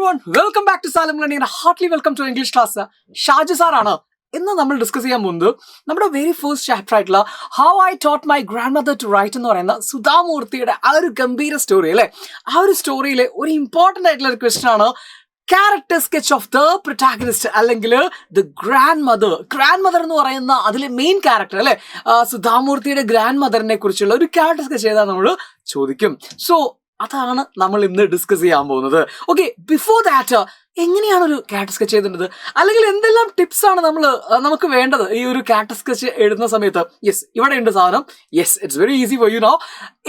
everyone, welcome back to Salem Learning and heartily welcome to English class. Shaju സാറാണ് ഇന്ന് നമ്മൾ discuss ചെയ്യാൻ പോകുന്നത് നമ്മുടെ വെരി ഫസ്റ്റ് ചാപ്റ്റർ ആയിട്ടുള്ള how I taught my grandmother to write എന്ന് പറയുന്ന സുധാമൂർത്തിയുടെ ആ ഒരു ഗംഭീര സ്റ്റോറി അല്ലെ. ആ ഒരു സ്റ്റോറിയിലെ ഒരു ഇമ്പോർട്ടന്റ് ആയിട്ടുള്ള ഒരു ക്വസ്റ്റൻ ആണ് character sketch of the protagonist അല്ലെങ്കിൽ ദ ഗ്രാൻഡ് മദർ എന്ന് പറയുന്ന അതിലെ മെയിൻ ക്യാരക്ടർ അല്ലെ. സുധാമൂർത്തിയുടെ ഗ്രാൻഡ് മദറിനെ കുറിച്ചുള്ള ഒരു ക്യാരക്ടർ സ്കെച്ച് ചെയ്താൽ നമ്മൾ ചോദിക്കും. സോ അതാണ് നമ്മൾ ഇന്ന് ഡിസ്കസ് ചെയ്യാൻ പോകുന്നത്. ഓക്കെ, ബിഫോർ ദാറ്റ് എങ്ങനെയാണ് ഒരു ക്യാരക്ടർ സ്കെച്ച് ചെയ്തിട്ടുള്ളത്, അല്ലെങ്കിൽ എന്തെല്ലാം ടിപ്സ് ആണ് നമുക്ക് വേണ്ടത് ഈ ഒരു ക്യാരക്ടർ സ്കെച്ച് എഴുതുന്ന സമയത്ത്. യെസ്, ഇവിടെ ഉണ്ട് സാധനം. Yes, it's very easy for you know.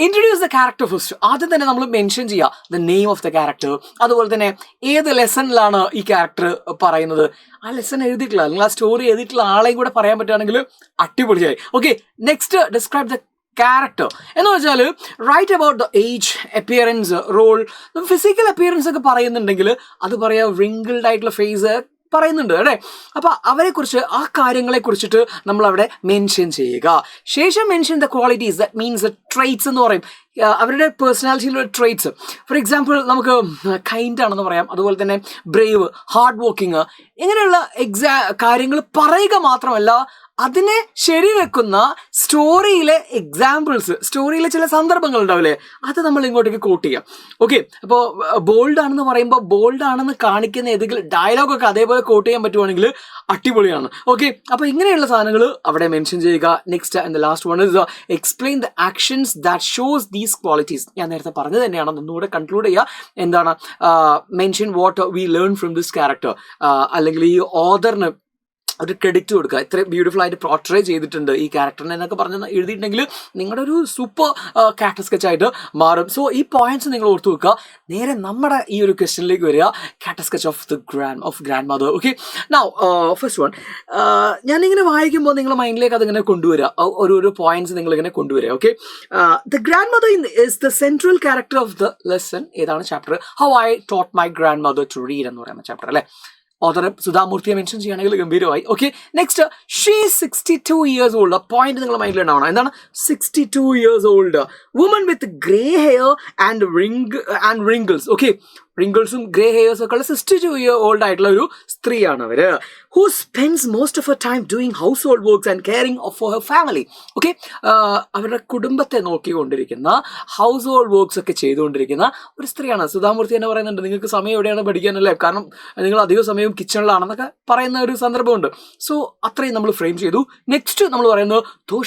Introduce the character first. ആദ്യം തന്നെ നമ്മൾ മെൻഷൻ ചെയ്യുക the name of the character, അതുപോലെ തന്നെ ഏത് ലെസണിലാണ് ഈ ക്യാരക്ടർ പറയുന്നത്. ആ ലെസൺ എഴുതിയിട്ടില്ല അല്ലെങ്കിൽ ആ സ്റ്റോറി എഴുതിയിട്ടുള്ള ആളെയും കൂടെ പറയാൻ പറ്റുകയാണെങ്കിൽ അടിപൊളിയായി. Okay, next describe the character എന്ന് വെച്ചാൽ write about the age, appearance, role. Physical appearance ഒക്കെ പറയുന്നുണ്ടെങ്കിൽ അത് പറയാം, റിങ്കിൾഡ് ആയിട്ടുള്ള ഫേസ് പറയുന്നുണ്ട് അല്ലേ. അപ്പൊ അവരെ കുറിച്ച് ആ കാര്യങ്ങളെ കുറിച്ചിട്ട് നമ്മൾ അവിടെ മെൻഷൻ ചെയ്യുക. ശേഷം mention the qualities, that means the traits എന്ന് പറയും, അവരുടെ പേഴ്സണാലിറ്റിയിലുള്ള ട്രേറ്റ്സ്. ഫോർ എക്സാമ്പിൾ നമുക്ക് കൈൻഡ് ആണെന്ന് പറയാം, അതുപോലെ തന്നെ ബ്രേവ്, ഹാർഡ് വർക്കിംഗ്, ഇങ്ങനെയുള്ള കാര്യങ്ങൾ പറയുക മാത്രമല്ല അതിനെ ശരിവെക്കുന്ന സ്റ്റോറിയിലെ എക്സാമ്പിൾസ്, സ്റ്റോറിയിലെ ചില സന്ദർഭങ്ങൾ ഉണ്ടാവില്ലേ, അത് നമ്മൾ ഇങ്ങോട്ടേക്ക് കോട്ട് ചെയ്യാം. ഓക്കെ, അപ്പോൾ ബോൾഡ് ആണെന്ന് പറയുമ്പോൾ ബോൾഡ് ആണെന്ന് കാണിക്കുന്ന ഏതെങ്കിലും ഡയലോഗൊക്കെ അതേപോലെ കോട്ട് ചെയ്യാൻ പറ്റുവാണെങ്കിൽ അടിപൊളിയാണ്. ഓക്കെ, അപ്പോൾ ഇങ്ങനെയുള്ള സാധനങ്ങൾ അവിടെ മെൻഷൻ ചെയ്യുക. Next and the last one is explain the actions that shows these qualities. ഞാൻ നേരത്തെ പറഞ്ഞത് തന്നെയാണ്, ഒന്നുകൂടെ കൺക്ലൂഡ് ചെയ്യുക. എന്താണ് mention what we learn from this character, അല്ലെങ്കിൽ ഈ ഓതറിന് ഒരു ക്രെഡിറ്റ് കൊടുക്കുക. ഇത്ര ബ്യൂട്ടിഫുൾ ആയിട്ട് പോർട്രേ ചെയ്തിട്ടുണ്ട് ഈ ക്യാരക്ടറിനെ എന്നൊക്കെ പറഞ്ഞ് എഴുതിയിട്ടുണ്ടെങ്കിൽ നിങ്ങളുടെ ഒരു സൂപ്പർ ക്യാരക്ടർ സ്കെച്ച് ആയിട്ട് മാറും. സോ ഈ പോയിന്റ്സ് നിങ്ങൾ ഓർത്ത് വെക്കുക. നേരെ നമ്മുടെ ഈ ഒരു ക്വസ്റ്റ്യനിലേക്ക് വരിക, character sketch of the grand mother. Okay, now first one, ഞാനിങ്ങനെ വായിക്കുമ്പോൾ നിങ്ങൾ മൈൻഡിലേക്ക് അതിങ്ങനെ കൊണ്ടുവരിക, ഓരോരോ പോയിന്റ്സ് നിങ്ങളിങ്ങനെ കൊണ്ടുവരിക. Okay, the grandmother is the central character of the lesson. ഏതാണ് chapter? How I taught my grandmother to read എന്ന് പറയുന്ന ചാപ്റ്റർ അല്ലേ. ഓതർ സുധാമൂർത്തിയെ മെൻഷൻ ചെയ്യുകയാണെങ്കിൽ ഗംഭീരമായി. Okay, next, she 62 years old. Point നിങ്ങൾ മൈൻഡിൽ ഉണ്ടാവണം. എന്താണ് 62 years old? Woman with grey hair and wrinkles. Okay, റിങ്കിൾസും ഗ്രേ ഹെയർസും ഒക്കെ ഉള്ള 62 year old ആയിട്ടുള്ള ഒരു സ്ത്രീയാണ് അവര്. Who spends most of her time doing house hold works and caring for her family. Okay, അവരുടെ കുടുംബത്തെ നോക്കിക്കൊണ്ടിരിക്കുന്ന, ഹൗസ് ഹോൾഡ് വർക്ക്സ് ഒക്കെ ചെയ്തുകൊണ്ടിരിക്കുന്ന ഒരു സ്ത്രീയാണ്. സുധാമൂർത്തി തന്നെ പറയുന്നുണ്ട്, നിങ്ങൾക്ക് സമയം എവിടെയാണ് പഠിക്കാനല്ലേ, കാരണം നിങ്ങൾ അധിക സമയവും കിച്ചണിലാണെന്നൊക്കെ പറയുന്ന ഒരു സന്ദർഭമുണ്ട്. സോ അത്രയും നമ്മൾ ഫ്രെയിം ചെയ്തു. നെക്സ്റ്റ് നമ്മൾ പറയുന്നത് though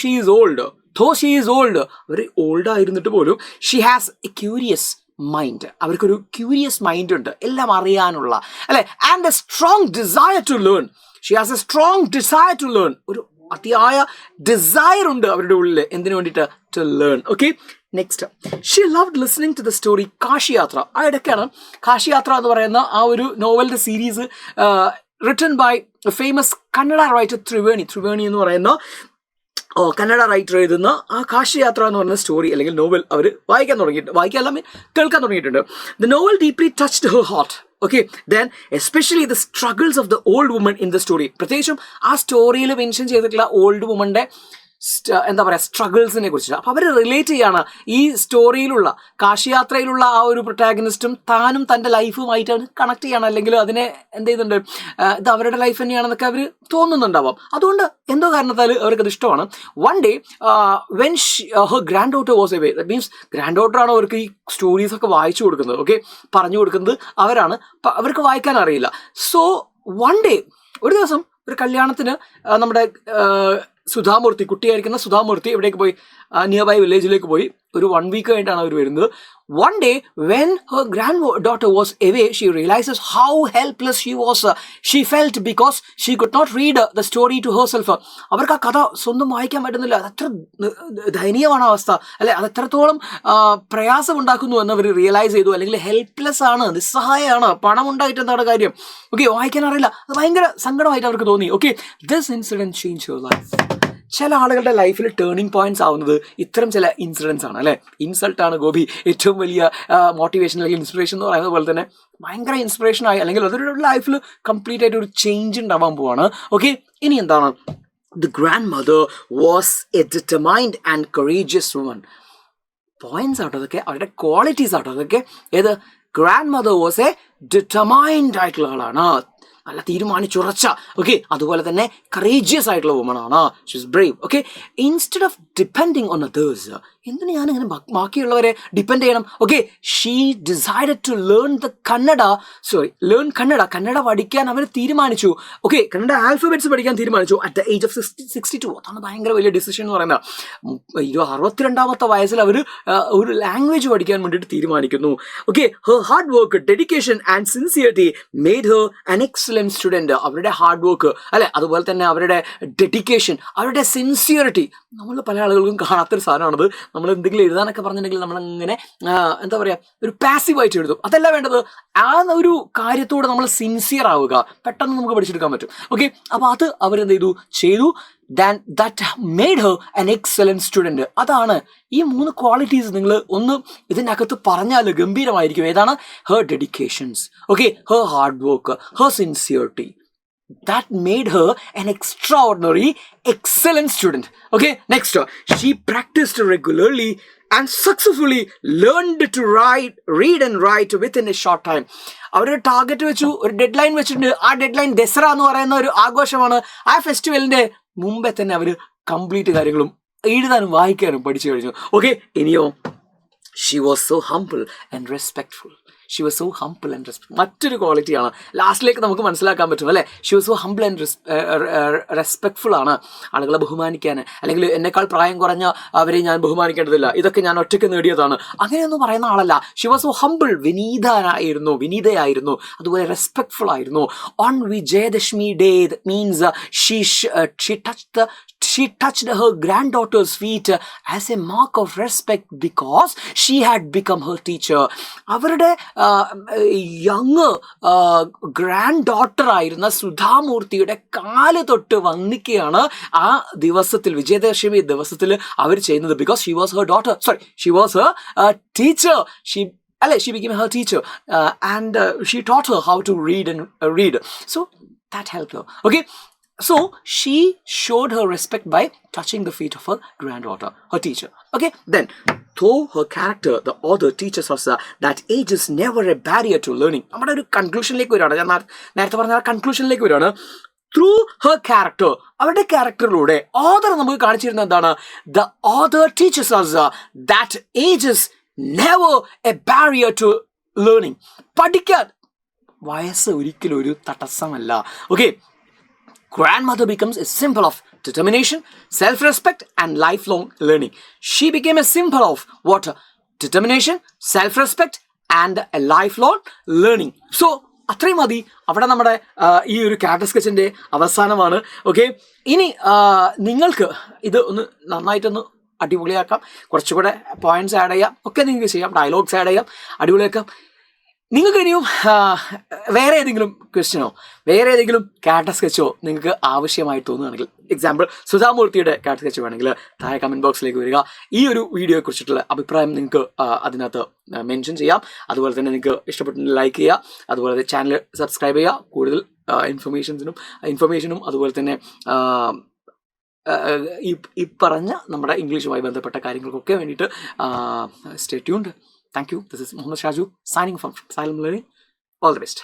she is old, very old ആയിരുന്നിട്ട് പോലും she has a curious mind. അവർക്കൊരു ക്യൂരിയസ് മൈൻഡ് ഉണ്ട്, എല്ലാം അറിയാനുള്ള അല്ലെ. And a strong desire to learn. She has a strong desire to learn. ഒരു അതിയായ ഡിസയർ ഉണ്ട് അവരുടെ ഉള്ളിൽ എന്തിനു വേണ്ടിയിട്ട്? To learn. Okay, next, she loved listening to the story Kashiyatra. ആ ഇടയ്ക്കാണ് കാശിയാത്ര എന്ന് പറയുന്ന ആ ഒരു നോവലിന്റെ series written by famous Kannada writer Triveni എന്ന് പറയുന്ന കന്നഡ റൈറ്റർ എഴുതുന്ന ആ കാശിയാത്ര എന്ന് പറയുന്ന സ്റ്റോറി അല്ലെങ്കിൽ നോവൽ അവർ കേൾക്കാൻ തുടങ്ങിയിട്ടുണ്ട്. The novel deeply touched her heart. Okay, then especially the struggles of the old woman in the story. പ്രത്യേകിച്ചും ആ സ്റ്റോറിയിൽ മെൻഷൻ ചെയ്തിട്ടുള്ള ഓൾഡ് വുമന്റെ എന്താ പറയുക, സ്ട്രഗിൾസിനെ കുറിച്ച്. അപ്പോൾ അവർ റിലേറ്റ് ചെയ്യാണ് ഈ സ്റ്റോറിയിലുള്ള കാശിയാത്രയിലുള്ള ആ ഒരു പ്രൊട്ടാഗണിസ്റ്റും താനും തൻ്റെ ലൈഫുമായിട്ട് അവർ കണക്ട് ചെയ്യണം, അല്ലെങ്കിൽ അതിനെ എന്ത് ചെയ്യുന്നുണ്ട്, ഇത് അവരുടെ ലൈഫ് തന്നെയാണെന്നൊക്കെ അവർ തോന്നുന്നുണ്ടാവാം. അതുകൊണ്ട് എന്തോ കാരണത്താൽ അവർക്കത് ഇഷ്ടമാണ്. One day when her granddaughter was away, that means ഗ്രാൻഡ് ഡോട്ടറാണ് അവർക്ക് ഈ സ്റ്റോറീസ് ഒക്കെ വായിച്ചു കൊടുക്കുന്നത്. ഓക്കെ, പറഞ്ഞു കൊടുക്കുന്നത് അവരാണ്, അവർക്ക് വായിക്കാൻ അറിയില്ല. സോ വൺ ഡേ, ഒരു ദിവസം ഒരു കല്യാണത്തിന് നമ്മുടെ സുധാമൂർത്തി, കുട്ടിയായിരിക്കുന്ന സുധാമൂർത്തി എവിടേക്ക് പോയി? നിയർ ബൈ വില്ലേജിലേക്ക് പോയി. ഒരു 1 week കഴിഞ്ഞിട്ടാണ് അവർ വരുന്നത്. One day when her granddaughter was away, she realizes how helpless she felt because she could not read the story to herself. അവർക്ക് ആ കഥ സ്വന്തം വായിക്കാൻ പറ്റുന്നില്ല. അതത്ര ദയനീയമാണ് അവസ്ഥ അല്ലെ, അതെത്രത്തോളം പ്രയാസം ഉണ്ടാക്കുന്നു എന്ന് അവർ റിയലൈസ് ചെയ്തു. അല്ലെങ്കിൽ ഹെൽപ്ലെസ് ആണ്, നിസ്സഹായമാണ്, പണം ഉണ്ടായിട്ട് എന്താണ് കാര്യം, ഓക്കെ, വായിക്കാൻ അറിയില്ല. അത് ഭയങ്കര സങ്കടമായിട്ട് അവർക്ക് തോന്നി. Okay, this incident change your life. ചില ആളുകളുടെ ലൈഫിൽ ടേണിംഗ് പോയിന്റ്സ് ആവുന്നത് ഇത്തരം ചില ഇൻസിഡൻസ് ആണ് അല്ലേ. ഇൻസൾട്ടാണ് ഗോപി ഏറ്റവും വലിയ മോട്ടിവേഷൻ അല്ലെങ്കിൽ ഇൻസ്പിറേഷൻ എന്ന് പറയുന്നത് പോലെ തന്നെ ഭയങ്കര ഇൻസ്പിറേഷൻ ആയി, അല്ലെങ്കിൽ അതൊരു ലൈഫിൽ കംപ്ലീറ്റ് ആയിട്ട് ഒരു ചേഞ്ച് ഉണ്ടാവാൻ പോവാണ്. ഓക്കെ, ഇനി എന്താണ്? The grand mother was A determined and courageous woman. Points ആട്ടോ അതൊക്കെ, അവരുടെ ക്വാളിറ്റീസ് ആട്ടോ അതൊക്കെ. ഏത് grand mother was A determined ആയിട്ടുള്ള ആളാണ്, നല്ല തീരുമാനിച്ചുറച്ച, ഓക്കെ, അതുപോലെ തന്നെ കറേജിയസ് ആയിട്ടുള്ള വുമൺ ആണ്. She is brave. Okay, instead of depending on others, എന്തിനു ഞാനിങ്ങനെ ബാക്കിയുള്ളവരെ ഡിപ്പെൻഡ് ചെയ്യണം? Okay, she decided to learn Kannada പഠിക്കാൻ അവർ തീരുമാനിച്ചു. ഓക്കെ, കന്നഡ ആൽഫബറ്റ്സ് പഠിക്കാൻ തീരുമാനിച്ചു അറ്റ് ദ ഏജ് ഓഫ് 62. അതാണ് ഭയങ്കര വലിയ ഡിസിഷൻ എന്ന് പറയുന്നത്. 62-ാമത്തെ വയസ്സിൽ അവർ ഒരു ലാംഗ്വേജ് പഠിക്കാൻ വേണ്ടിയിട്ട് തീരുമാനിക്കുന്നു. Okay, her hard work, dedication and sincerity made her an excellent student. അവരുടെ ഹാർഡ് വർക്ക് അല്ലെ, അതുപോലെ തന്നെ അവരുടെ ഡെഡിക്കേഷൻ, അവരുടെ സിൻസിയറിറ്റി, നമ്മൾ പല ആളുകൾക്കും കാണാത്തൊരു സാധനമാണത്. നമ്മൾ എന്തെങ്കിലും എഴുതാനൊക്കെ പറഞ്ഞിട്ടുണ്ടെങ്കിൽ നമ്മളങ്ങനെ എന്താ പറയുക, ഒരു പാസീവായിട്ട് എഴുതും. അതല്ല വേണ്ടത്, ആ ഒരു കാര്യത്തോട് നമ്മൾ സിൻസിയർ ആവുക, പെട്ടെന്ന് നമുക്ക് പഠിച്ചെടുക്കാൻ പറ്റും. ഓക്കെ, അപ്പോൾ അത് അവരെന്ത് ചെയ്തു. That made her an excellent student. അതാണ് ഈ 3 ക്വാളിറ്റീസ് നിങ്ങൾ ഒന്ന് ഇതിൻ്റെ അകത്ത് പറഞ്ഞാൽ ഗംഭീരമായിരിക്കും. ഏതാണ്? Her dedications, okay, her hard work, her sincerity. That made her an extraordinary, excellent student. Okay, next, she practiced regularly and successfully learned to read and write within a short time. അവരൊരു target വെച്ചു, ഒരു dead line വെച്ചിട്ടുണ്ട്. ആ dead line Dussehra എന്ന് പറയുന്ന ഒരു ആഘോഷമാണ്. ആ ഫെസ്റ്റിവലിന്റെ മുമ്പേ തന്നെ അവർ കംപ്ലീറ്റ് കാര്യങ്ങളും എഴുതാനും വായിക്കാനും പഠിച്ചു കഴിഞ്ഞു. ഓക്കെ, ഇനിയോ, she was so humble and respectful. മറ്റൊരു ക്വാളിറ്റിയാണ് ലാസ്റ്റിലേക്ക് നമുക്ക് മനസ്സിലാക്കാൻ പറ്റും അല്ലേ. She was so humble and respectful ആണ്. ആളുകളെ ബഹുമാനിക്കാൻ, അല്ലെങ്കിൽ എന്നെക്കാൾ പ്രായം കുറഞ്ഞ അവരെ ഞാൻ ബഹുമാനിക്കേണ്ടതില്ല, ഇതൊക്കെ ഞാൻ ഒറ്റയ്ക്ക് നേടിയതാണ്, അങ്ങനെയൊന്നും പറയുന്ന ആളല്ല. ഷി വാസ് സോ ഹംബിൾ, വിനീതയായിരുന്നു, അതുപോലെ റെസ്പെക്ട്ഫുൾ ആയിരുന്നു. On Vijayadashami day means she touched her granddaughter's feet as a mark of respect because she had become her teacher. അവരുടെ യങ് ഗ്രാൻഡ് ഡോട്ടർ ആയിരുന്ന സുധാമൂർത്തിയുടെ കാല് തൊട്ട് വന്ദിക്കുകയാണ് ആ ദിവസത്തിൽ, വിജയദശമി ദിവസത്തിൽ അവർ ചെയ്യുന്നത്. Because she was her daughter, she was her teacher. She became her teacher and she taught her how to read. So that helped her. Okay, so she showed her respect by touching the feet of her granddaughter, her teacher. Okay, then though her character, the author teaches us that age is never a barrier to learning. നമ്മുടെ ഒരു കൺക്ലൂഷനിലേക്ക് വരികയാണ്. ഞാൻ നേരത്തെ പറഞ്ഞ കൺക്ലൂഷനിലേക്ക് വരികയാണ്. Through her character, അവരുടെ ക്യാരക്ടറിലൂടെ author നമുക്ക് കാണിച്ചിരുന്നത് എന്താണ്? The author teaches us that age is never a barrier to learning. പഠിക്കാൻ വയസ്സ് ഒരിക്കലും ഒരു തടസ്സമല്ല. Okay, grandmother becomes a symbol of determination, self-respect and lifelong learning. She became a symbol of what? Determination, self-respect and a lifelong learning. So അത്രയും മതി. അവിടെ നമ്മുടെ ഈ ഒരു ക്യാരക്ടർ സ്കെച്ചിൻ്റെ അവസാനമാണ്. ഓക്കെ, ഇനി നിങ്ങൾക്ക് ഇത് ഒന്ന് നന്നായിട്ടൊന്ന് അടിപൊളിയാക്കാം, കുറച്ചുകൂടെ പോയിന്റ്സ് ആഡ് ചെയ്യാം, ഒക്കെ നിങ്ങൾക്ക് ചെയ്യാം, ഡയലോഗ്സ് ആഡ് ചെയ്യാം, അടിപൊളിയാക്കാം. നിങ്ങൾക്ക് ഇനിയും വേറെ ഏതെങ്കിലും ക്വസ്റ്റ്യനോ വേറെ ഏതെങ്കിലും ക്യാരക്ടർ സ്കെച്ചോ നിങ്ങൾക്ക് ആവശ്യമായി തോന്നുകയാണെങ്കിൽ, എക്സാമ്പിൾ സുധാമൂർത്തിയുടെ ക്യാരക്ടർ സ്കെച്ച് വേണമെങ്കിൽ താഴെ കമൻറ്റ് ബോക്സിലേക്ക് വരിക. ഈ ഒരു വീഡിയോയെ കുറിച്ചിട്ടുള്ള അഭിപ്രായം നിങ്ങൾക്ക് അതിനകത്ത് മെൻഷൻ ചെയ്യാം. അതുപോലെ തന്നെ നിങ്ങൾക്ക് ഇഷ്ടപ്പെട്ടിട്ടുണ്ടെങ്കിൽ ലൈക്ക് ചെയ്യുക, അതുപോലെ തന്നെ ചാനൽ സബ്സ്ക്രൈബ് ചെയ്യുക. കൂടുതൽ ഇൻഫർമേഷനും അതുപോലെ തന്നെ ഈ പറഞ്ഞ നമ്മുടെ ഇംഗ്ലീഷുമായി ബന്ധപ്പെട്ട കാര്യങ്ങൾക്കൊക്കെ വേണ്ടിയിട്ട് stay tuned. Thank you. This is Mohammed Shaju signing from Asylum Learning. All the best.